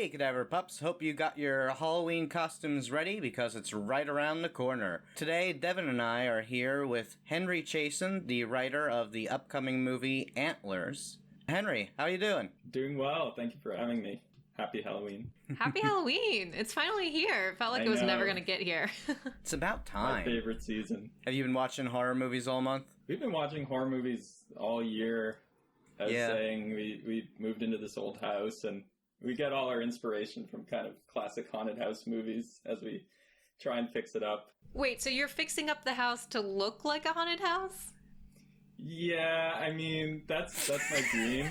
Hey, Cadaver Pups. Hope you got your Halloween costumes ready because it's right around the corner. Today, Devin and I are here with Henry Chaisson, the writer of the upcoming movie Antlers. Henry, how you doing? Doing well. Thank you for having me. Happy Halloween. Happy Halloween. It's finally here. It felt like it was never going to get here. It's about time. My favorite season. Have you been watching horror movies all month? We've been watching horror movies all year. I was saying we moved into this old house and we get all our inspiration from kind of classic haunted house movies as we try and fix it up. Wait, so you're fixing up the house to look like a haunted house? Yeah, I mean, that's my dream.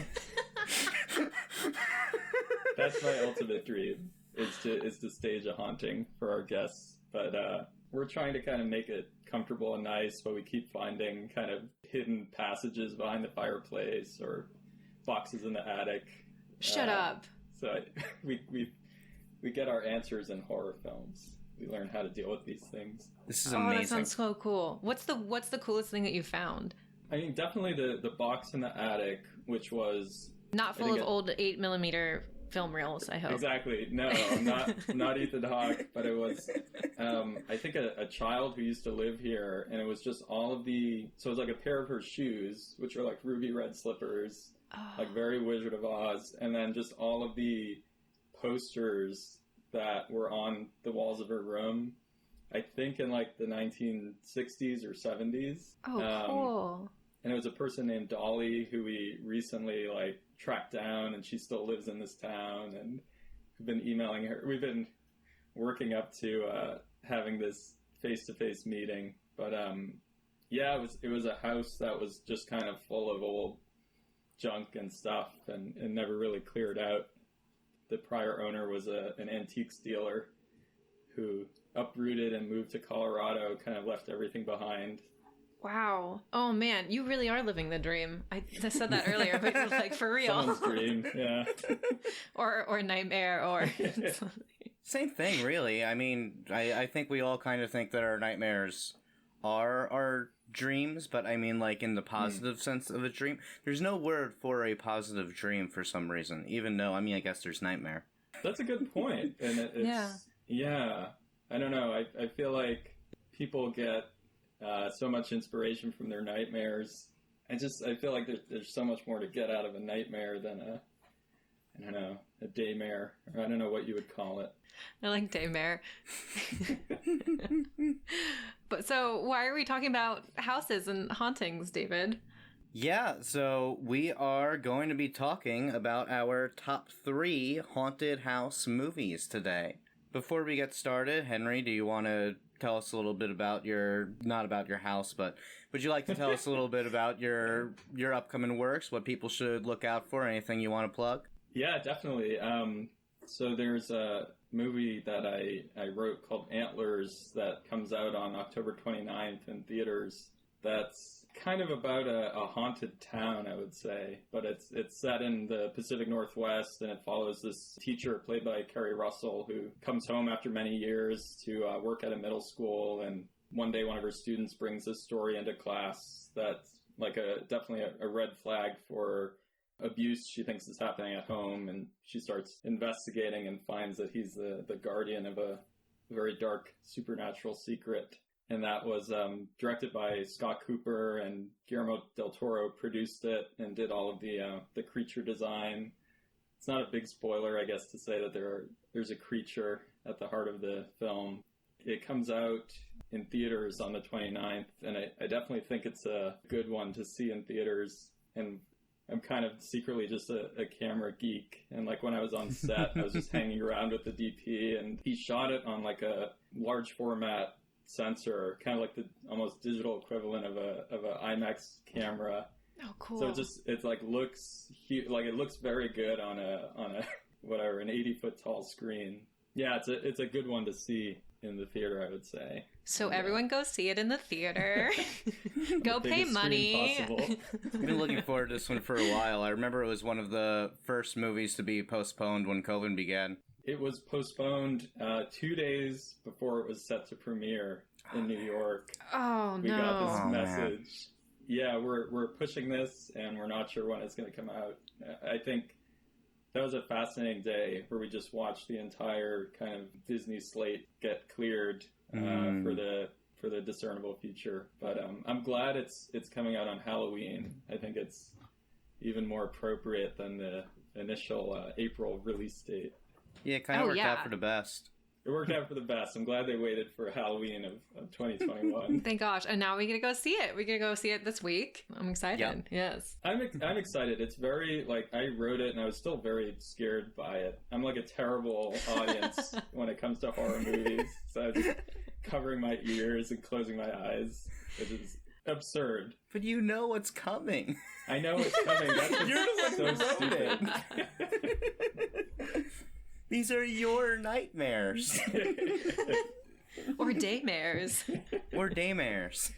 That's my ultimate dream, is to stage a haunting for our guests. But we're trying to kind of make it comfortable and nice, but we keep finding kind of hidden passages behind the fireplace or boxes in the attic. Shut up. So we get our answers in horror films. We learn how to deal with these things. This is amazing. Oh, that sounds so cool. What's the coolest thing that you found? I mean, definitely the box in the attic, which was not full of old 8mm film reels, I hope. Exactly. No, not Ethan Hawke, but it was, I think, a child who used to live here, and it was just all of so it was like a pair of her shoes, which are like ruby red slippers, like very Wizard of Oz, and then just all of the posters that were on the walls of her room, I think in like the 1960s or 70s. Oh, cool. And it was a person named Dolly who we recently like tracked down, and she still lives in this town, and we've been emailing her. We've been working up to having this face-to-face meeting. But yeah, it was a house that was just kind of full of old junk and stuff, and never really cleared out. The prior owner was an antiques dealer who uprooted and moved to Colorado, kind of left everything behind. Wow. Oh, man, you really are living the dream. I said that earlier, but like for real. Someone's dream, yeah. or nightmare, or... Same thing, really. I mean, I think we all kind of think that our nightmares are our dreams, but I mean, like, in the positive sense of a dream. There's no word for a positive dream for some reason, even though, I mean, I guess there's nightmare. That's a good point. And yeah. I don't know. I feel like people get so much inspiration from their nightmares. I feel like there's so much more to get out of a nightmare than a daymare. Or I don't know what you would call it. I like daymare. But so why are we talking about houses and hauntings, David? Yeah, so we are going to be talking about our top 3 haunted house movies today. Before we get started, Henry, do you want to tell us a little bit about not about your house, but would you like to tell us a little bit about your upcoming works, what people should look out for, anything you want to plug? Yeah, definitely. So there's a movie that I wrote called Antlers that comes out on October 29th in theaters. That's kind of about a haunted town, I would say, but it's set in the Pacific Northwest, and it follows this teacher played by Kerry Russell who comes home after many years to work at a middle school, and one day one of her students brings this story into class that's like definitely a red flag for abuse she thinks is happening at home, and she starts investigating and finds that he's the guardian of a very dark supernatural secret. And that was directed by Scott Cooper, and Guillermo del Toro produced it and did all of the creature design. It's not a big spoiler, I guess, to say that there's a creature at the heart of the film. It comes out in theaters on the 29th, and I definitely think it's a good one to see in theaters. And I'm kind of secretly just a camera geek. And like when I was on set, I was just hanging around with the DP, and he shot it on like a large format sensor, kind of like the almost digital equivalent of a IMAX camera. Oh, cool! So it looks very good on a whatever, an 80-foot tall screen. Yeah, it's a good one to see in the theater, I would say. So everyone go see it in the theater. Go pay money. I've been looking forward to this one for a while. I remember it was one of the first movies to be postponed when COVID began. It was postponed 2 days before it was set to premiere in New York. Oh, no. We got this message. Man. Yeah, we're pushing this, and we're not sure when it's going to come out. I think that was a fascinating day where we just watched the entire kind of Disney slate get cleared for the discernible future. But I'm glad it's coming out on Halloween. I think it's even more appropriate than the initial April release date. Yeah, it kind of worked out for the best. It worked out for the best. I'm glad they waited for Halloween of 2021. Thank gosh. And now we get to go see it. We get to go see it this week. I'm excited. Yep. Yes. I'm excited. It's very, like, I wrote it and I was still very scared by it. I'm like a terrible audience when it comes to horror movies. So I was just covering my ears and closing my eyes. It is absurd. But you know what's coming. I know it's coming. That's You're the one so stupid. These are your nightmares. Or daymares. Or daymares.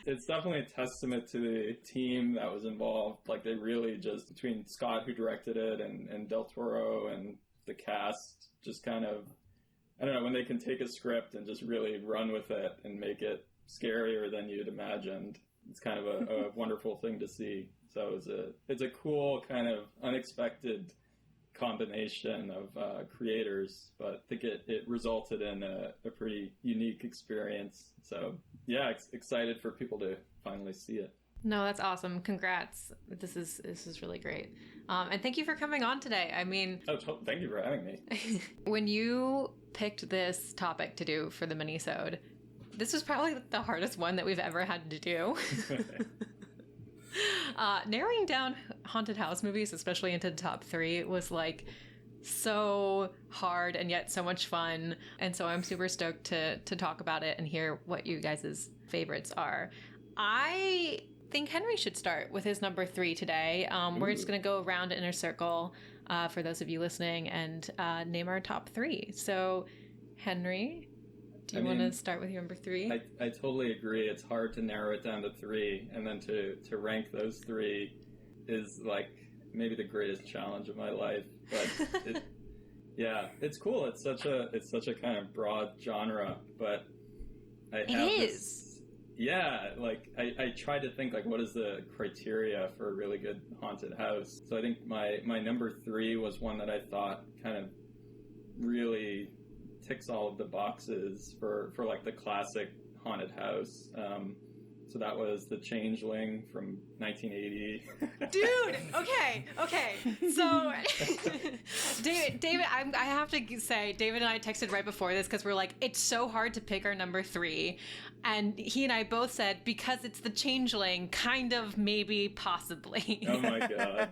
It's definitely a testament to the team that was involved. Like, they really just, between Scott, who directed it, and Del Toro and the cast, just kind of, I don't know, when they can take a script and just really run with it and make it scarier than you'd imagined. It's kind of a wonderful thing to see. So it's a cool kind of unexpected combination of creators, but I think it resulted in a pretty unique experience. So yeah, excited for people to finally see it. No, that's awesome. Congrats. This is really great. And thank you for coming on today. I mean... thank you for having me. When you picked this topic to do for the Minisode, this was probably the hardest one that we've ever had to do. Narrowing down haunted house movies, especially into the top 3, was like so hard and yet so much fun. And so I'm super stoked to talk about it and hear what you guys' favorites are. I think Henry should start with his number 3 today. We're just going to go around in a circle for those of you listening and name our top 3. So, Henry, do you want to start with your number 3? I totally agree. It's hard to narrow it down to 3, and then to rank those 3 is like maybe the greatest challenge of my life. But it's cool. It's such a kind of broad genre, but I tried to think, like, what is the criteria for a really good haunted house? So I think my number 3 was one that I thought kind of really ticks all of the boxes for like the classic haunted house. So that was The Changeling from 1980. Dude, okay. So, David, I have to say, David and I texted right before this because we're like, it's so hard to pick our number 3. And he and I both said, because it's The Changeling, kind of, maybe, possibly. Oh my God.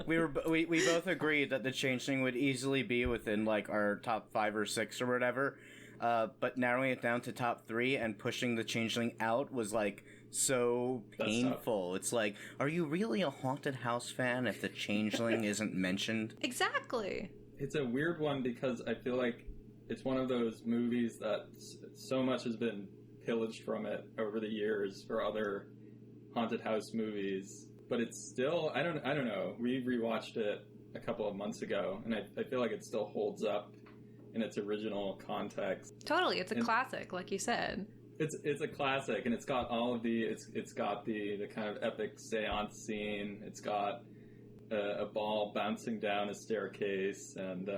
we both agreed that The Changeling would easily be within like our top 5 or 6 or whatever. But narrowing it down to top 3 and pushing The Changeling out was like so painful. It's like, are you really a haunted house fan if The Changeling isn't mentioned? Exactly. It's a weird one because I feel like it's one of those movies that so much has been pillaged from it over the years for other haunted house movies. But it's still, I don't know. We rewatched it a couple of months ago, and I feel like it still holds up in its original context. Totally, it's a classic, like you said. It's a classic, and it's got all of the it's got the kind of epic seance scene. It's got a ball bouncing down a staircase, and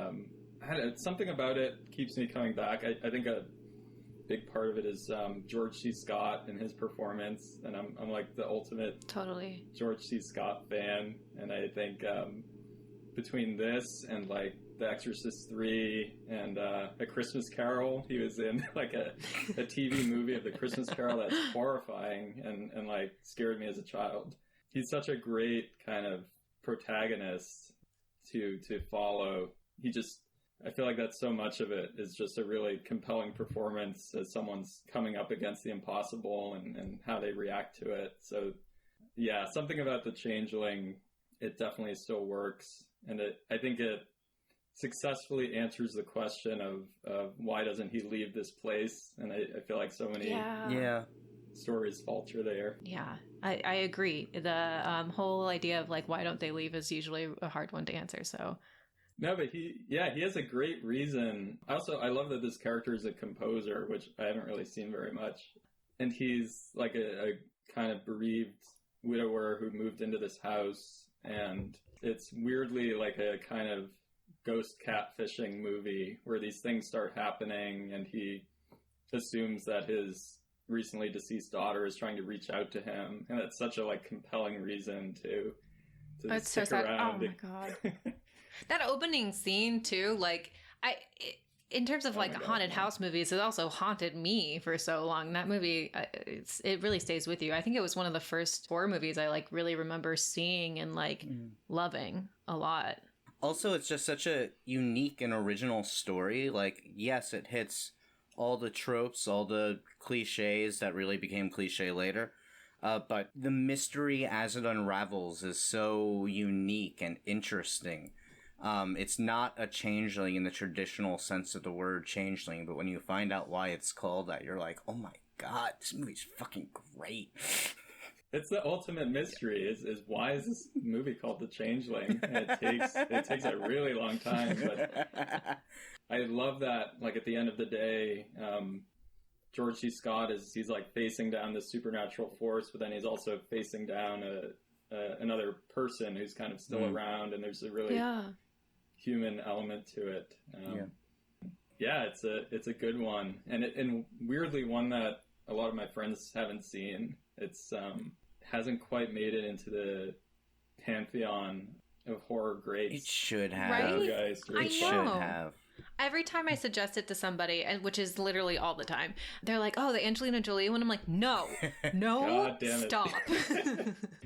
something about it keeps me coming back. I think a big part of it is George C. Scott and his performance, and I'm like the ultimate George C. Scott fan, and I think between this and like The Exorcist 3 and A Christmas Carol, he was in like a TV movie of The Christmas Carol that's horrifying and like scared me as a child. He's such a great kind of protagonist to follow. I feel like that's so much of it is just a really compelling performance as someone's coming up against the impossible and how they react to it. So yeah, something about The Changeling, it definitely still works. And I think it successfully answers the question of why doesn't he leave this place? And I feel like so many stories falter there. Yeah, I agree. The whole idea of like, why don't they leave is usually a hard one to answer, so... No, but he has a great reason. Also, I love that this character is a composer, which I haven't really seen very much. And he's like a kind of bereaved widower who moved into this house, and it's weirdly like a kind of ghost catfishing movie where these things start happening, and he assumes that his recently deceased daughter is trying to reach out to him, and it's such a like compelling reason to it's stick so sad. around. Oh my god. That opening scene too, like in terms of like haunted house movies, it also haunted me for so long. That movie, it really stays with you. I think it was one of the first horror movies I like really remember seeing and like loving a lot. Also, it's just such a unique and original story. Like, yes, it hits all the tropes, all the cliches that really became cliche later. But the mystery as it unravels is so unique and interesting. It's not a changeling in the traditional sense of the word changeling, but when you find out why it's called that, you're like, oh my god, this movie's fucking great. It's the ultimate mystery is why is this movie called The Changeling? And it takes a really long time, but I love that, like, at the end of the day, George C. Scott he's like facing down this supernatural force, but then he's also facing down another person who's kind of still around, and there's a really human element to it. It's a good one, and weirdly one that a lot of my friends haven't seen. It's hasn't quite made it into the pantheon of horror greats. It should have. Right? Guys, I should know. have. Every time I suggest it to somebody, and which is literally all the time, they're like, "Oh, the Angelina Jolie one." I'm like, "No, God damn it. stop!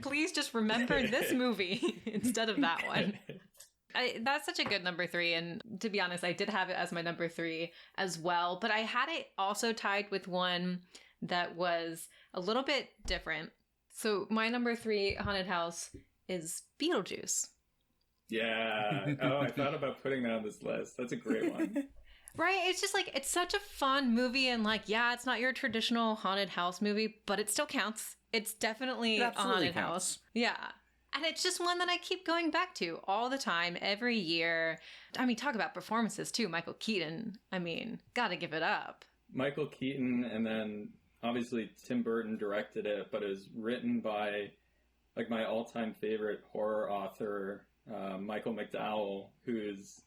Please just remember this movie instead of that one." That's such a good number 3, and to be honest, I did have it as my number 3 as well, but I had it also tied with one that was a little bit different. So my number 3 haunted house is Beetlejuice. Yeah. Oh, I thought about putting that on this list. That's a great one. Right? It's just like, it's such a fun movie, and like, yeah, it's not your traditional haunted house movie, but it still counts. It's definitely a haunted house. Yeah. And it's just one that I keep going back to all the time, every year. I mean, talk about performances too. Michael Keaton. I mean, gotta give it up. Michael Keaton, and then obviously Tim Burton directed it, but it was written by like my all-time favorite horror author, Michael McDowell, who's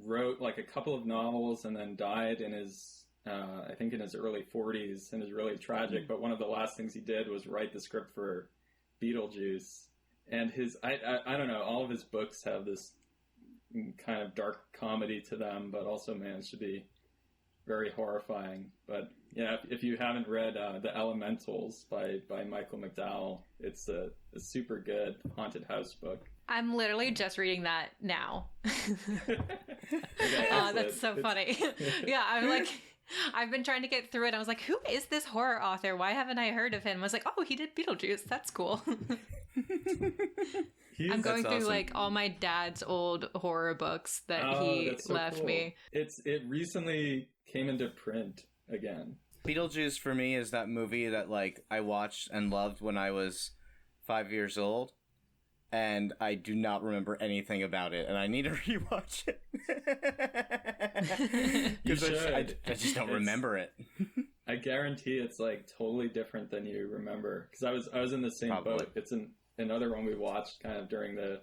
wrote like a couple of novels and then died in his, I think in his early 40s, and is really tragic. But one of the last things he did was write the script for Beetlejuice. And I don't know, all of his books have this kind of dark comedy to them, but also managed to be very horrifying. But yeah, if you haven't read The Elementals by Michael McDowell, it's a super good haunted house book. I'm literally just reading that now. Okay, that's so funny. Yeah, I've been trying to get through it. I was like, who is this horror author? Why haven't I heard of him? I was like, oh, he did Beetlejuice. That's cool. I'm going through like all my dad's old horror books that he left me. It recently came into print again. Beetlejuice for me is that movie that like I watched and loved when I was 5 years old, and I do not remember anything about it, and I need to rewatch it. Because I just don't remember it. I guarantee it's like totally different than you remember. Because I was in the same boat. It's another one we watched kind of during the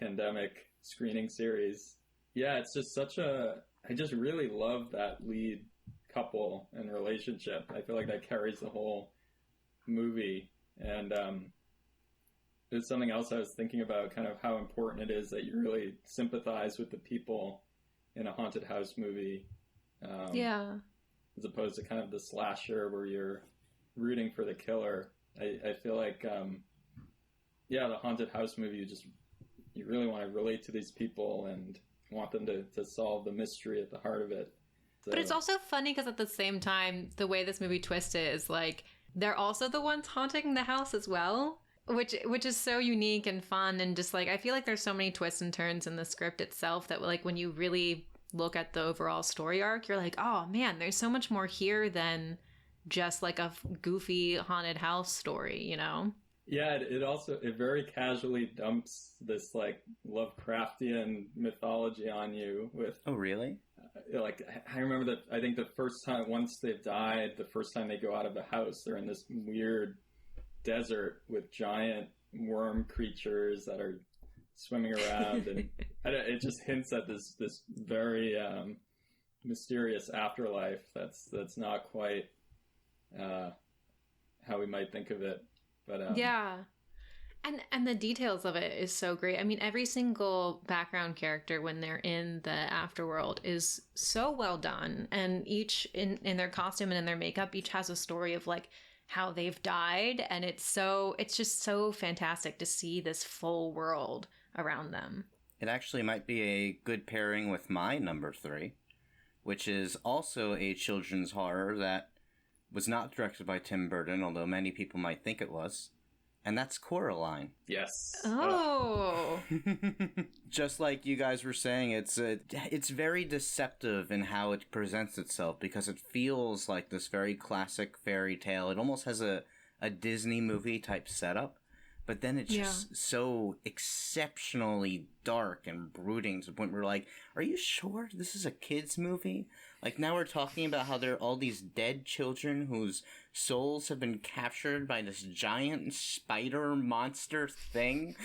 pandemic screening series. Yeah, it's just I just really love that lead couple and relationship. I feel like that carries the whole movie. And there's something else I was thinking about, kind of how important it is that you really sympathize with the people in a haunted house movie. Yeah. As opposed to kind of the slasher where you're rooting for the killer. I feel like, the haunted house movie, you really want to relate to these people and want them to solve the mystery at the heart of it. So. But it's also funny because at the same time, the way this movie twists it is like, they're also the ones haunting the house as well. Which is so unique and fun, and just like I feel like there's so many twists and turns in the script itself that like when you really look at the overall story arc, you're like, oh man, there's so much more here than just like a goofy haunted house story, you know? Yeah, it very casually dumps this like Lovecraftian mythology on you with. Oh really? Like I remember that I think the first time once they've died, the first time they go out of the house, they're in this weird desert with giant worm creatures that are swimming around, and it just hints at this very mysterious afterlife that's not quite how we might think of it. But yeah. And the details of it is so great. I mean, every single background character when they're in the afterworld is so well done. And each in their costume and in their makeup, each has a story of like how they've died. And it's just so fantastic to see this full world around them. It actually might be a good pairing with my number 3, which is also a children's horror that was not directed by Tim Burton, although many people might think it was. And that's Coraline. Yes. Oh. Just like you guys were saying, it's very deceptive in how it presents itself, because it feels like this very classic fairy tale. It almost has a Disney movie type setup, but then it's just so exceptionally dark and brooding to the point where we're like, are you sure this is a kid's movie? Like, now we're talking about how there are all these dead children whose souls have been captured by this giant spider monster thing.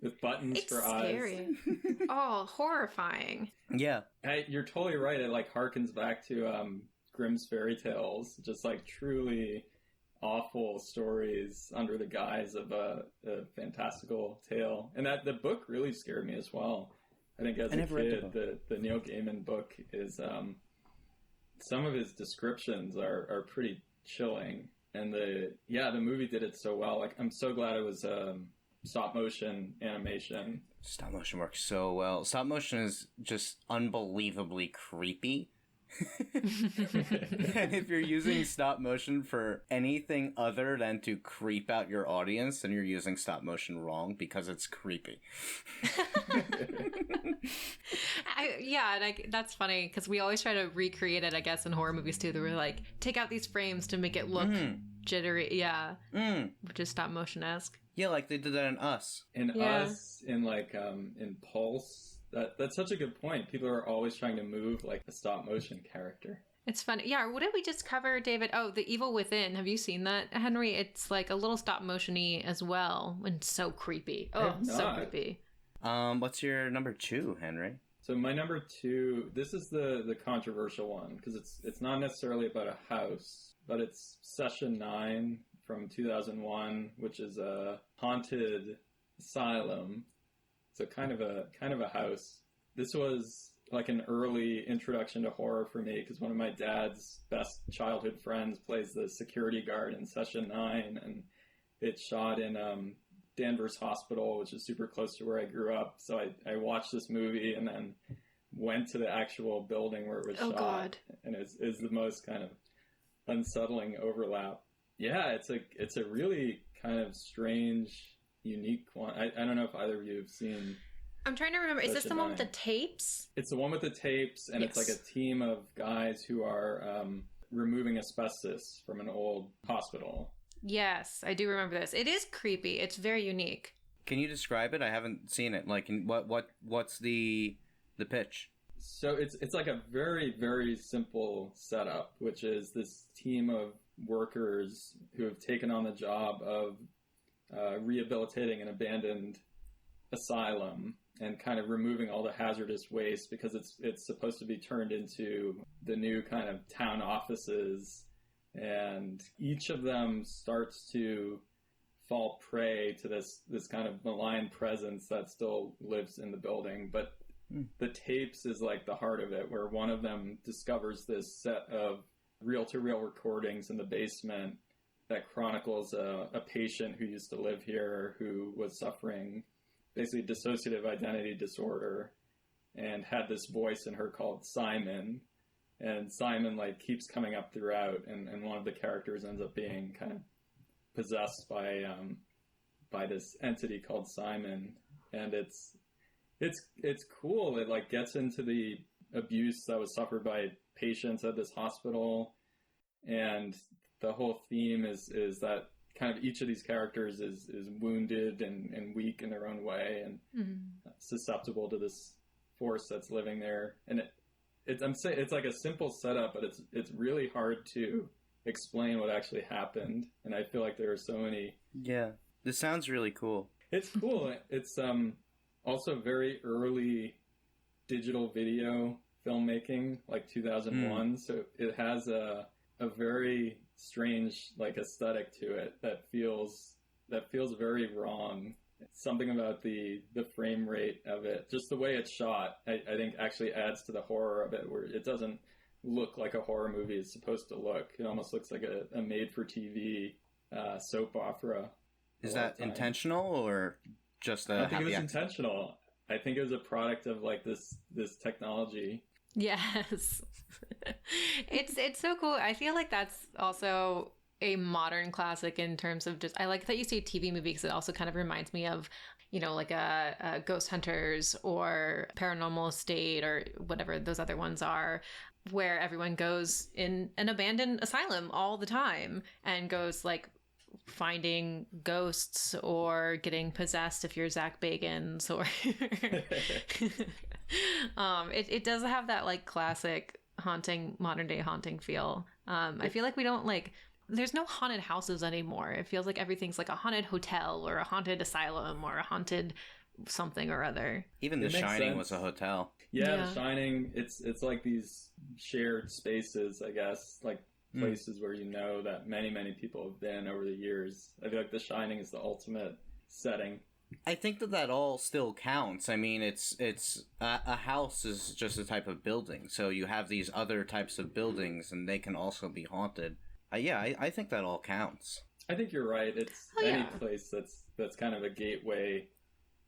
With buttons It's for scary. eyes. Oh, horrifying. Yeah. Hey, you're totally right. It like harkens back to Grimm's fairy tales, just like truly awful stories under the guise of a fantastical tale. And that the book really scared me as well. I think as a kid, the Neil Gaiman book is some of his descriptions are pretty chilling, and the movie did it so well. Like, I'm so glad it was stop motion animation. Stop motion works so well. Stop motion is just unbelievably creepy. And if you're using stop motion for anything other than to creep out your audience, then you're using stop motion wrong, because it's creepy. That's funny because we always try to recreate it, I guess, in horror movies too. That we're like, take out these frames to make it look jittery, which is stop motion-esque. Yeah, like they did that in Us. Us, in like in Pulse. That's such a good point. People are always trying to move like a stop motion character. It's funny. Yeah, what did we just cover, David? Oh, The Evil Within. Have you seen that, Henry? It's like a little stop motion-y as well, and so creepy. Oh, so creepy. What's your number 2, Henry? So my number 2, this is the controversial one, because it's not necessarily about a house, but it's Session 9 from 2001, which is a haunted asylum. So kind of a house. This was like an early introduction to horror for me, because one of my dad's best childhood friends plays the security guard in Session 9, and it's shot in Danvers Hospital, which is super close to where I grew up. So I watched this movie and then went to the actual building where it was shot. God. And it's the most kind of unsettling overlap. Yeah, it's a really kind of strange, unique one. I don't know if either of you have seen. I'm trying to remember. Is this the one with the tapes? It's the one with the tapes, and It's like a team of guys who are removing asbestos from an old hospital. Yes, I do remember this. It is creepy. It's very unique. Can you describe it? I haven't seen it. Like, what's the pitch? So it's like a very, very simple setup, which is this team of workers who have taken on the job of rehabilitating an abandoned asylum and kind of removing all the hazardous waste, because it's supposed to be turned into the new kind of town offices, and each of them starts to fall prey to this kind of malign presence that still lives in the building. But the tapes is like the heart of it, where one of them discovers this set of reel-to-reel recordings in the basement that chronicles a patient who used to live here who was suffering basically dissociative identity disorder and had this voice in her called Simon. And Simon like keeps coming up throughout, and one of the characters ends up being kind of possessed by this entity called Simon. And it's cool. It like gets into the abuse that was suffered by patients at this hospital, and the whole theme is that kind of each of these characters is wounded and weak in their own way, and susceptible to this force that's living there. And I'm saying it's like a simple setup, but it's really hard to explain what actually happened. And I feel like there are so many. Yeah, this sounds really cool. It's cool. It's also very early digital video filmmaking, like 2001. So it has a very strange like aesthetic to it that feels very wrong. Something about the frame rate of it, just the way it's shot, I think actually adds to the horror of it, where it doesn't look like a horror movie is supposed to look. It almost looks like a made-for-TV soap opera. Is that intentional or just a I think it was accident? intentional. I think it was a product of like this technology. Yes. It's so cool. I feel like that's also a modern classic in terms of just, I like that you say TV movie because it also kind of reminds me of, like a Ghost Hunters or Paranormal State or whatever those other ones are, where everyone goes in an abandoned asylum all the time and goes like finding ghosts or getting possessed if you're Zach Bagans or it does have that like classic haunting, modern day haunting feel. I feel like we don't like, there's no haunted houses anymore. It feels like everything's like a haunted hotel or a haunted asylum or a haunted something or other. Even The Shining was a hotel. Yeah, The Shining, it's like these shared spaces, I guess, like places where that many people have been over the years. I feel like The Shining is the ultimate setting. I think that all still counts. I mean, it's a house is just a type of building, so you have these other types of buildings, and they can also be haunted. I think that all counts. I think you're right. It's any place that's kind of a gateway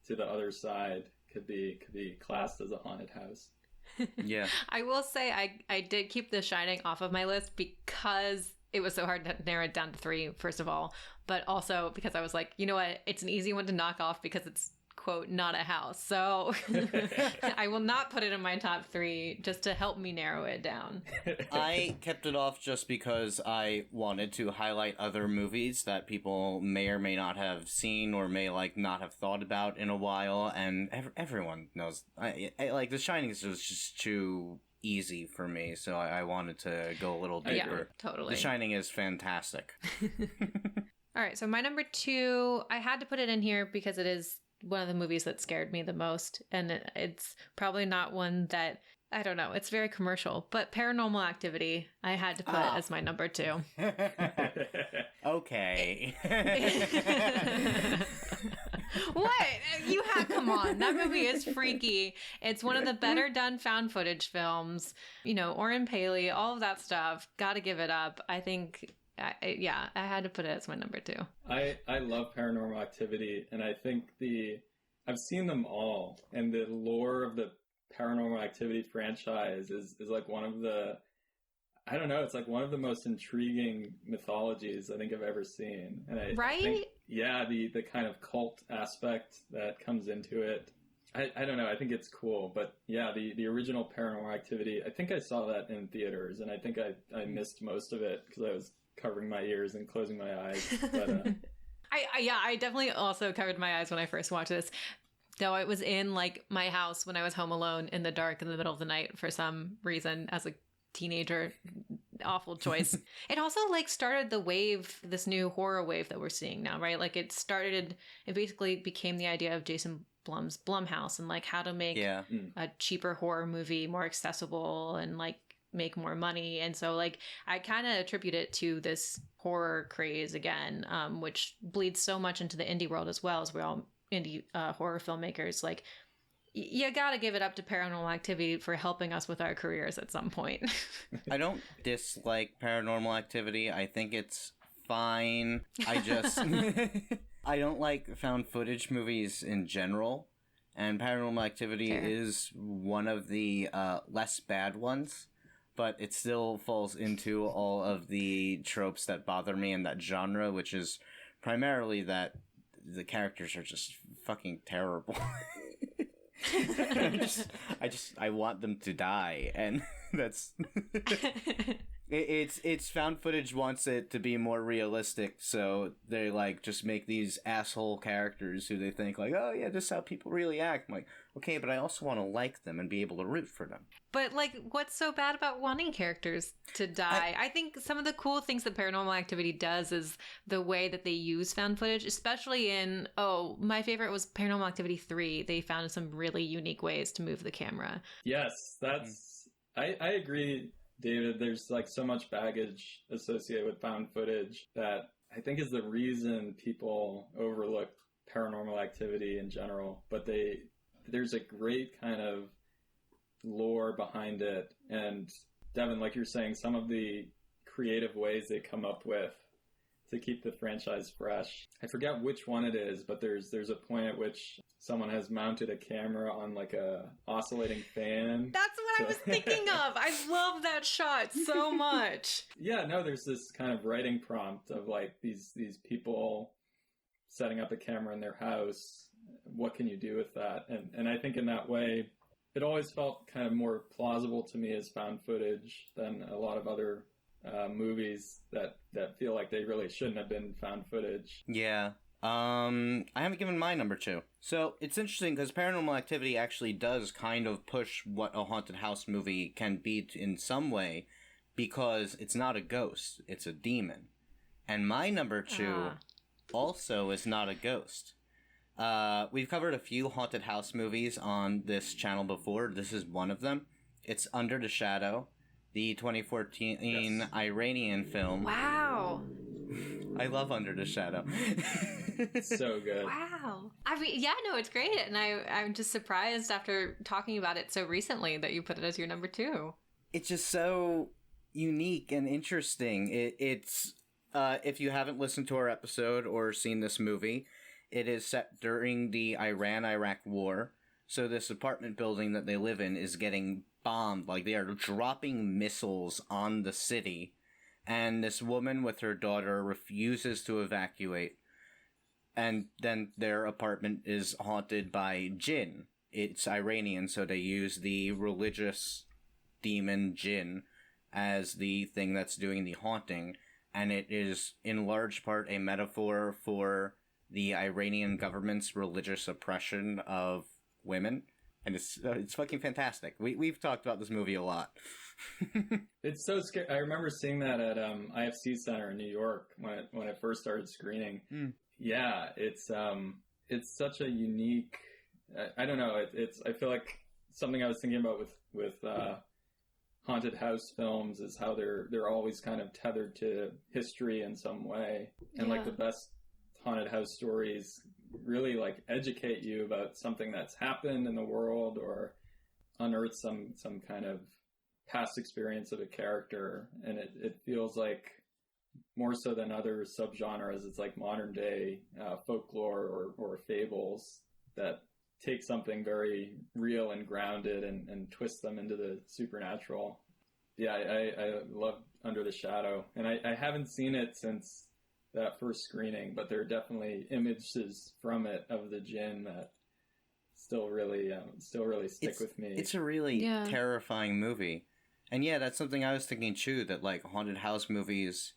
to the other side could be classed as a haunted house. Yeah. I will say I did keep The Shining off of my list because it was so hard to narrow it down to 3, first of all, but also because I was like, you know what, it's an easy one to knock off because it's, quote, not a house. So I will not put it in my top 3 just to help me narrow it down. I kept it off just because I wanted to highlight other movies that people may or may not have seen or may like not have thought about in a while, and everyone knows. I like The Shining is just too easy for me, so I wanted to go a little deeper. Yeah, totally. The Shining is fantastic. All right, so my number 2, I had to put it in here because it is one of the movies that scared me the most, and it's probably not one that, I don't know, it's very commercial, but Paranormal Activity I had to put as my number 2. Okay. What? Come on, that movie is freaky. It's one of the better done found footage films. Oren Paley, all of that stuff, gotta give it up. I think I had to put it as my number 2. I love Paranormal Activity, and I think I've seen them all, and the lore of the Paranormal Activity franchise is like one of the, I don't know, it's like one of the most intriguing mythologies I think I've ever seen. And I think, the kind of cult aspect that comes into it, I don't know, I think it's cool. But yeah, the original Paranormal Activity, I think I saw that in theaters, and I think I missed most of it because I was covering my ears and closing my eyes. But I definitely also covered my eyes when I first watched this. Though it was in like my house when I was home alone in the dark in the middle of the night for some reason as a teenager. Awful choice. It also like started the wave, this new horror wave that we're seeing now, right? Like it basically became the idea of Jason Blum's Blumhouse and like how to make a cheaper horror movie more accessible and like make more money. And so like I kind of attribute it to this horror craze again, which bleeds so much into the indie world as well, as we're all indie horror filmmakers. Like you gotta give it up to Paranormal Activity for helping us with our careers at some point. I don't dislike Paranormal Activity. I think it's fine. I don't like found footage movies in general, and Paranormal Activity is one of the less bad ones, but it still falls into all of the tropes that bother me in that genre, which is primarily that the characters are just fucking terrible. I want them to die, and that's It's found footage wants it to be more realistic, so they like just make these asshole characters who they think like, oh yeah, this is how people really act. I'm like, okay, but I also want to like them and be able to root for them. But like, what's so bad about wanting characters to die? I think some of the cool things that Paranormal Activity does is the way that they use found footage, especially in, my favorite was Paranormal Activity 3. They found some really unique ways to move the camera. Yes, that's, I agree, David. There's like so much baggage associated with found footage that I think is the reason people overlook Paranormal Activity in general. But there's a great kind of lore behind it. And Devin, like you're saying, some of the creative ways they come up with to keep the franchise fresh. I forget which one it is, but there's a point at which someone has mounted a camera on like a oscillating fan. That's what I was thinking of. I love that shot so much. Yeah, no, there's this kind of writing prompt of like these people setting up a camera in their house. What can you do with that? And I think in that way, it always felt kind of more plausible to me as found footage than a lot of other movies that feel like they really shouldn't have been found footage. Yeah. I haven't given my number 2. So it's interesting because Paranormal Activity actually does kind of push what a haunted house movie can be in some way, because it's not a ghost, it's a demon. And my number 2 also is not a ghost. We've covered a few haunted house movies on this channel before. This is one of them. It's Under the Shadow, the 2014 Iranian film. Wow. I love Under the Shadow. So good. Wow. I mean, yeah, no, it's great. And I'm just surprised after talking about it so recently that you put it as your number 2. It's just so unique and interesting. It's if you haven't listened to our episode or seen this movie, it is set during the Iran-Iraq war. So this apartment building that they live in is getting bombed. Like, they are dropping missiles on the city. And this woman with her daughter refuses to evacuate. And then their apartment is haunted by jinn. It's Iranian, so they use the religious demon jinn as the thing that's doing the haunting. And it is, in large part, a metaphor for the Iranian government's religious oppression of women. And it's fucking fantastic. We've talked about this movie a lot. It's so scary. I remember seeing that at IFC Center in New York when it first started screening. Yeah, it's such a unique. I don't know. I feel like something I was thinking about with haunted house films is how they're always kind of tethered to history in some way, and like the best haunted house stories really like educate you about something that's happened in the world or unearth some kind of past experience of a character. And it feels like more so than other subgenres, it's like modern day folklore or fables that take something very real and grounded and twist them into the supernatural. Yeah, I love Under the Shadow, and I haven't seen it since that first screening, but there are definitely images from it of the jinn that still really stick with me. It's a really terrifying movie. And yeah, that's something I was thinking too, that like haunted house movies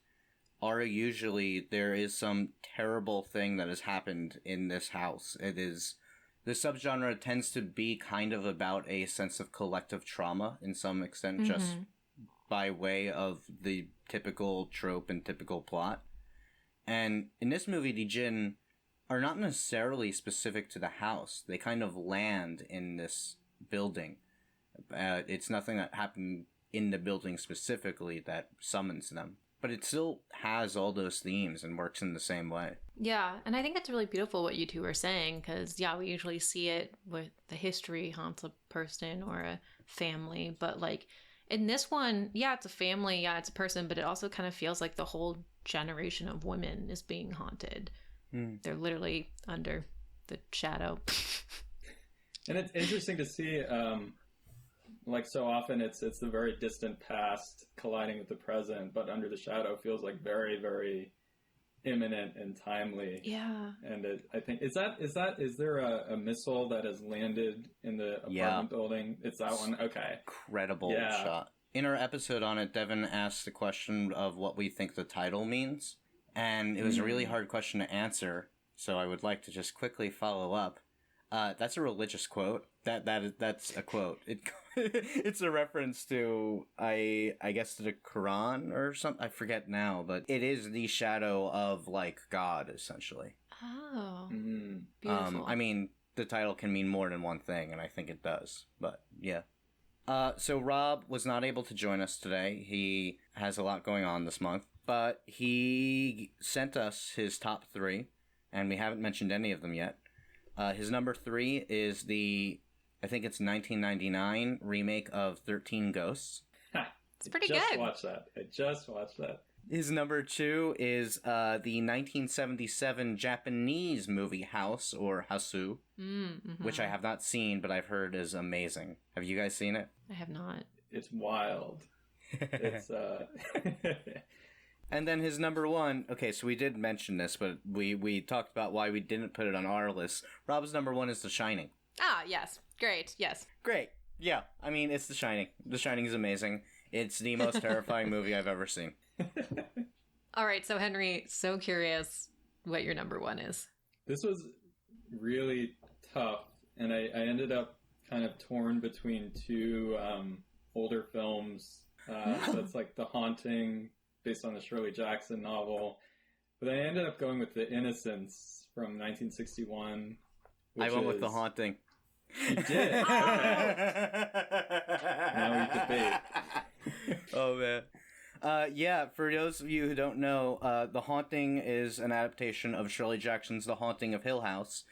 are usually, there is some terrible thing that has happened in this house. It is, the subgenre tends to be kind of about a sense of collective trauma in some extent, just by way of the typical trope and typical plot. And in this movie, the jinn are not necessarily specific to the house. They kind of land in this building. It's nothing that happened in the building specifically that summons them. But it still has all those themes and works in the same way. Yeah, and I think that's really beautiful what you two are saying, because, yeah, we usually see it with the history haunts a person or a family, but, like, in this one, yeah, it's a family, yeah, it's a person, but it also kind of feels like the whole generation of women is being haunted. They're literally under the shadow. And it's interesting to see, like so often it's the very distant past colliding with the present, but Under the Shadow feels like very, very imminent and timely. Yeah. And I think, is there a missile that has landed in the apartment building? It's that one? Okay. Incredible shot. In our episode on it, Devin asked the question of what we think the title means, and it was a really hard question to answer, so I would like to just quickly follow up. That's a religious quote. That's a quote. It's a reference to, I guess, to the Quran or something. I forget now, but it is the shadow of, like, God, essentially. Oh. Beautiful. I mean, the title can mean more than one thing, and I think it does, but yeah. So Rob was not able to join us today. He has a lot going on this month, but he sent us his top 3, and we haven't mentioned any of them yet. His number 3 is I think it's 1999 remake of 13 Ghosts. It's pretty good. I just watched that. His number 2 is the 1977 Japanese movie House, or Hasu, which I have not seen, but I've heard is amazing. Have you guys seen it? I have not. It's wild. It's And then his number 1, okay, so we did mention this, but we talked about why we didn't put it on our list. Rob's number 1 is The Shining. Ah, yes. Great, yes. Great. Yeah, I mean, it's The Shining. The Shining is amazing. It's the most terrifying movie I've ever seen. All right, so Henry, so curious what your number 1 is. This was really tough, and I ended up kind of torn between 2 older films. So it's like The Haunting, based on the Shirley Jackson novel. But I ended up going with The Innocents from 1961. I went with The Haunting. You did? Okay. Now we debate. Oh, man. Yeah, for those of you who don't know, The Haunting is an adaptation of Shirley Jackson's The Haunting of Hill House,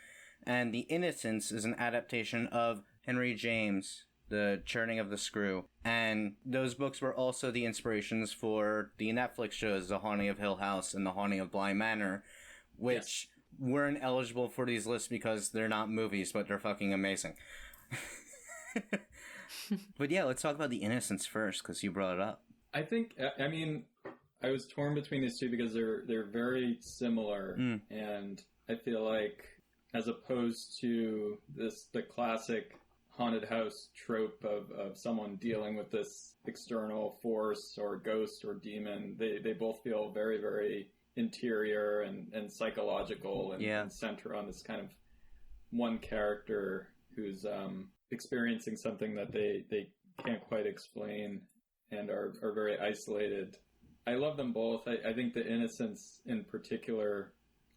and The Innocents is an adaptation of Henry James, The Churning of the Screw. And those books were also the inspirations for the Netflix shows The Haunting of Hill House and The Haunting of Bly Manor, which weren't eligible for these lists because they're not movies, but they're fucking amazing. But yeah, let's talk about The Innocents first, because you brought it up. I think, I mean, I was torn between these two because they're very similar, and I feel like, as opposed to the classic haunted house trope of someone dealing with this external force or ghost or demon, they both feel very, very interior and psychological and center on this kind of one character who's experiencing something that they can't quite explain and are very isolated. I love them both. I think The Innocents in particular,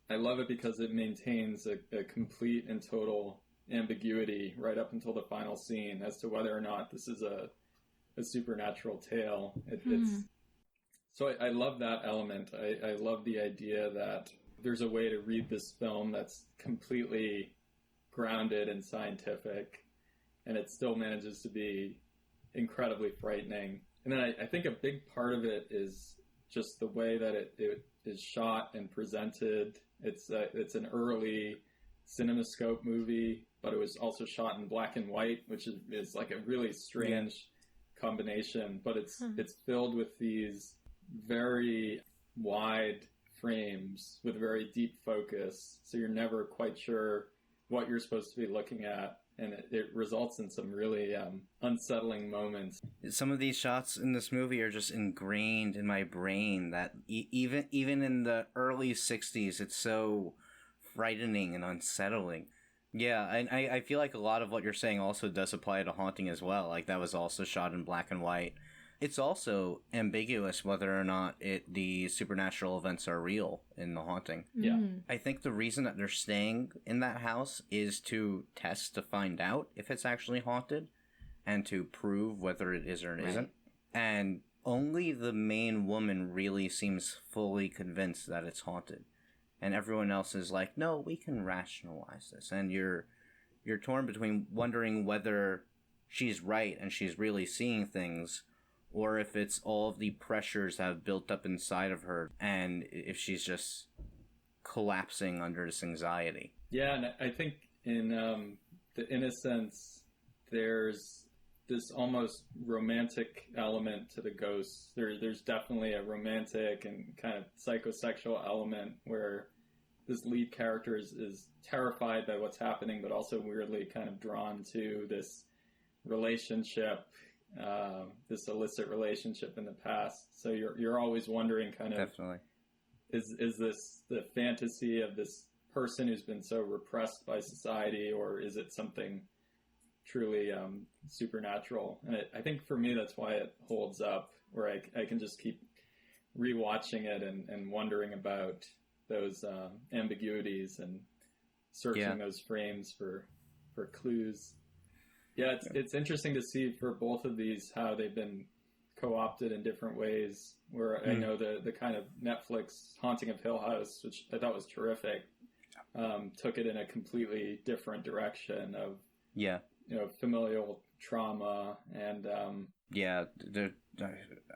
I love it because it maintains a complete and total ambiguity right up until the final scene as to whether or not this is a supernatural tale. So I love that element. I love the idea that there's a way to read this film that's completely grounded and scientific, and it still manages to be incredibly frightening. And then I think a big part of it is just the way that it is shot and presented. It's an early CinemaScope movie, but it was also shot in black and white, which is like a really strange combination. But it's filled with these very wide frames with very deep focus, so you're never quite sure what you're supposed to be looking at. And it results in some really unsettling moments. Some of these shots in this movie are just ingrained in my brain that even in the early 60s, it's so frightening and unsettling. Yeah, and I feel like a lot of what you're saying also does apply to Haunting as well. Like, that was also shot in black and white. It's also ambiguous whether or not the supernatural events are real in The Haunting. Yeah. I think the reason that they're staying in that house is to test to find out if it's actually haunted and to prove whether it is or it isn't. And only the main woman really seems fully convinced that it's haunted. And everyone else is like, no, we can rationalize this. And you're torn between wondering whether she's right and she's really seeing things, or if it's all of the pressures that have built up inside of her, and if she's just collapsing under this anxiety. Yeah, and I think in The Innocents, there's this almost romantic element to the ghosts. There's definitely a romantic and kind of psychosexual element where this lead character is terrified by what's happening, but also weirdly kind of drawn to this relationship. this illicit relationship in the past. So you're always wondering, kind of, Definitely. Is this the fantasy of this person who's been so repressed by society, or is it something truly supernatural? And I think for me, that's why it holds up, where I can just keep rewatching it and wondering about those ambiguities and searching those frames for clues. Yeah, it's interesting to see for both of these how they've been co-opted in different ways. Where I know the kind of Netflix Haunting of Hill House, which I thought was terrific, took it in a completely different direction of familial trauma and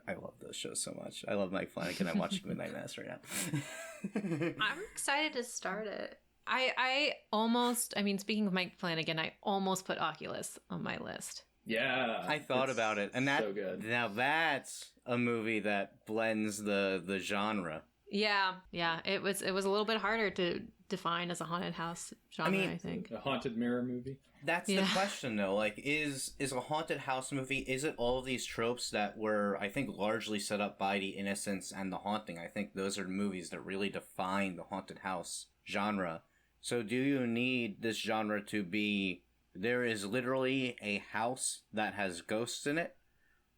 I love those shows so much. I love Mike Flanagan. I'm watching Midnight Mass right now. I'm excited to start it. I almost, speaking of Mike Flanagan, I almost put Oculus on my list. Yeah. I thought about it. And so good. Now that's a movie that blends the genre. Yeah. It was a little bit harder to define as a haunted house genre, I think. A haunted mirror movie. That's the question, though. Like, is a haunted house movie, is it all of these tropes that were, I think, largely set up by The Innocents and The Haunting? I think those are movies that really define the haunted house genre. So do you need this genre to be, there is literally a house that has ghosts in it?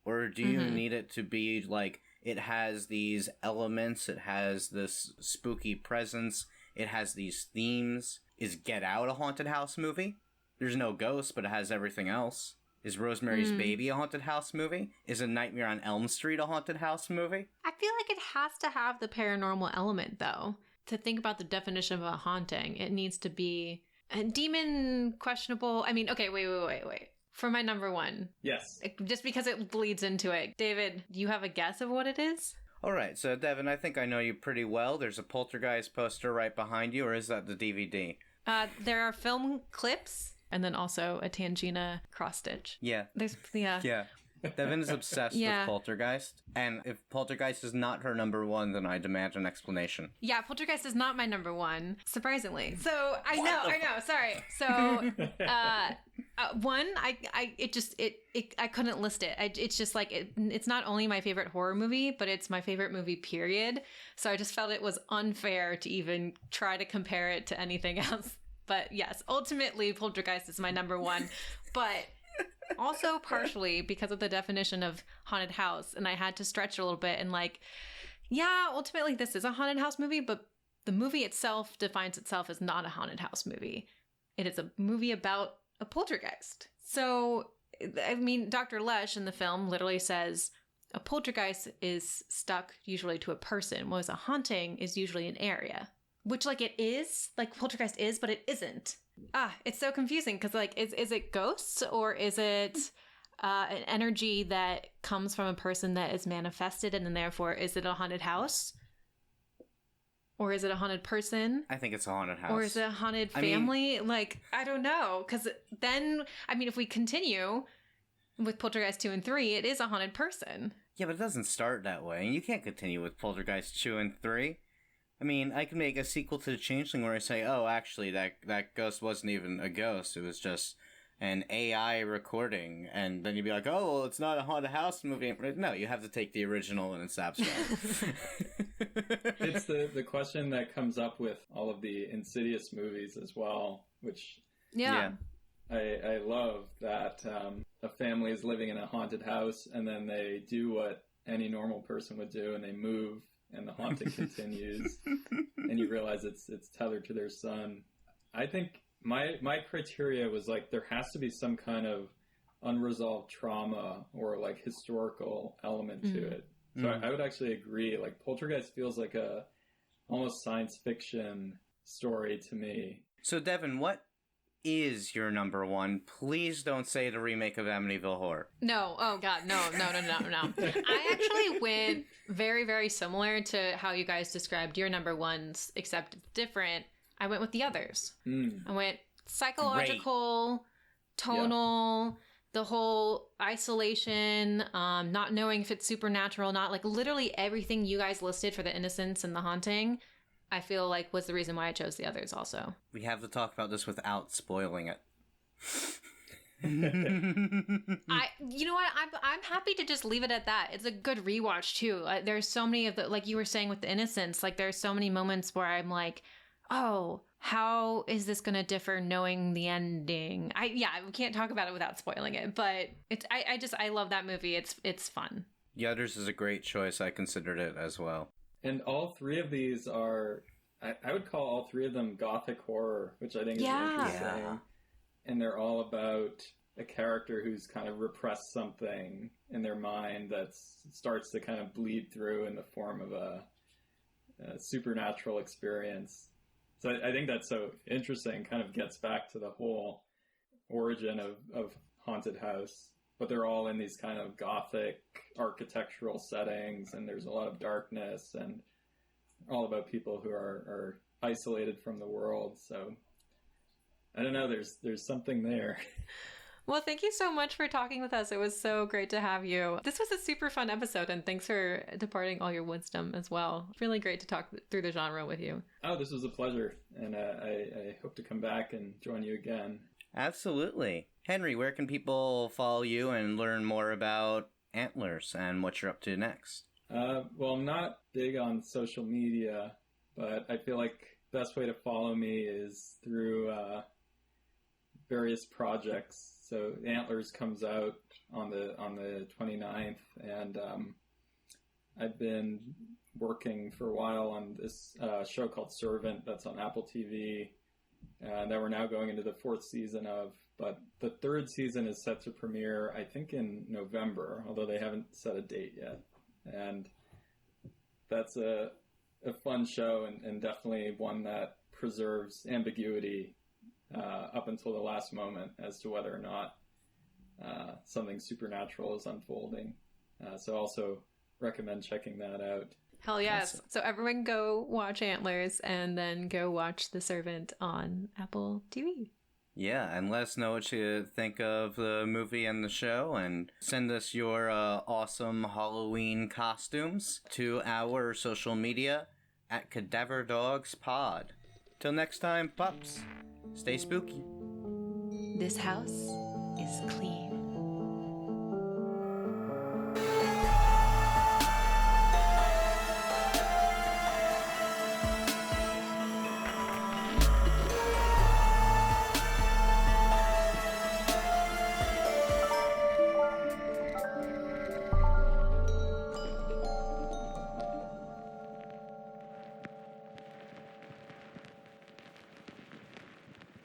Or do you need it to be, like, it has these elements, it has this spooky presence, it has these themes? Is Get Out a haunted house movie? There's no ghosts, but it has everything else. Is Rosemary's Baby a haunted house movie? Is A Nightmare on Elm Street a haunted house movie? I feel like it has to have the paranormal element, though. To think about the definition of a haunting, it needs to be a demon, questionable. Okay, wait. For my number one. Yes. Just because it bleeds into it. David, do you have a guess of what it is? All right, so Devin, I think I know you pretty well. There's a Poltergeist poster right behind you, or is that the DVD? There are film clips, and then also a Tangina cross-stitch. Yeah. Yeah. Devin is obsessed with Poltergeist, and if Poltergeist is not her number one, then I demand an explanation. Yeah, Poltergeist is not my number one, surprisingly. So I know. Sorry. So one, I couldn't list it. It's just like it's not only my favorite horror movie, but it's my favorite movie. Period. So I just felt it was unfair to even try to compare it to anything else. But yes, ultimately, Poltergeist is my number one, but. Also partially because of the definition of haunted house, and I had to stretch it a little bit and ultimately this is a haunted house movie, but the movie itself defines itself as not a haunted house movie. It is a movie about a poltergeist. So, Dr. Lesh in the film literally says a poltergeist is stuck usually to a person, whereas a haunting is usually an area. Which, it is, poltergeist is, but it isn't. It's so confusing because, is it ghosts or is it an energy that comes from a person that is manifested, and then therefore is it a haunted house? Or is it a haunted person? I think it's a haunted house. Or is it a haunted family? I don't know. Because then, if we continue with Poltergeist 2 and 3, it is a haunted person. Yeah, but it doesn't start that way. And you can't continue with Poltergeist 2 and 3. I can make a sequel to The Changeling where I say, oh, actually, that ghost wasn't even a ghost. It was just an AI recording. And then you'd be like, oh, well, it's not a haunted house movie. No, you have to take the original and it's abstract. It's the question that comes up with all of the Insidious movies as well, which I love that a family is living in a haunted house and then they do what any normal person would do and they move. And the haunting continues, and you realize it's tethered to their son. I think my criteria was there has to be some kind of unresolved trauma or historical element to it. So I would actually agree. Poltergeist feels like a almost science fiction story to me. So Devin, what is your number one? Please don't say the remake of Amityville Horror. No. Oh, God. No. I actually went very, very similar to how you guys described your number ones, except different. I went with the others. I went psychological, tonal, the whole isolation, not knowing if it's supernatural, not literally everything you guys listed for The Innocents and The Haunting. I feel was the reason why I chose the others also. We have to talk about this without spoiling it. You know what? I'm happy to just leave it at that. It's a good rewatch too. There's so many of the, like you were saying with the innocence, like there's so many moments where I'm like, oh, how is this going to differ knowing the ending? We can't talk about it without spoiling it, but I love that movie. It's fun. Yothers is a great choice. I considered it as well. And all three of these are, I would call all three of them gothic horror, which I think is interesting. Yeah. And they're all about a character who's kind of repressed something in their mind that starts to kind of bleed through in the form of a supernatural experience. So I think that's so interesting, kind of gets back to the whole origin of Haunted House. But they're all in these kind of gothic architectural settings, and there's a lot of darkness, and all about people who are isolated from the world. So I don't know, there's something there. Well, thank you so much for talking with us. It was so great to have you. This was a super fun episode, and thanks for departing all your wisdom as well. Really great to talk through the genre with you. Oh, this was a pleasure, and I hope to come back and join you again. Absolutely. Henry, where can people follow you and learn more about Antlers and what you're up to next? Well, I'm not big on social media, but I feel like the best way to follow me is through various projects. So Antlers comes out on the 29th, and I've been working for a while on this show called Servant that's on Apple TV, that we're now going into the fourth season of. But the third season is set to premiere, I think, in November, although they haven't set a date yet. And that's a fun show, and definitely one that preserves ambiguity up until the last moment as to whether or not something supernatural is unfolding. So also recommend checking that out. Hell yes. Awesome. So everyone go watch Antlers and then go watch The Servant on Apple TV. Yeah, and let us know what you think of the movie and the show, and send us your awesome Halloween costumes to our social media at cadaverdogspod. Till next time, pups, stay spooky. This house is clean.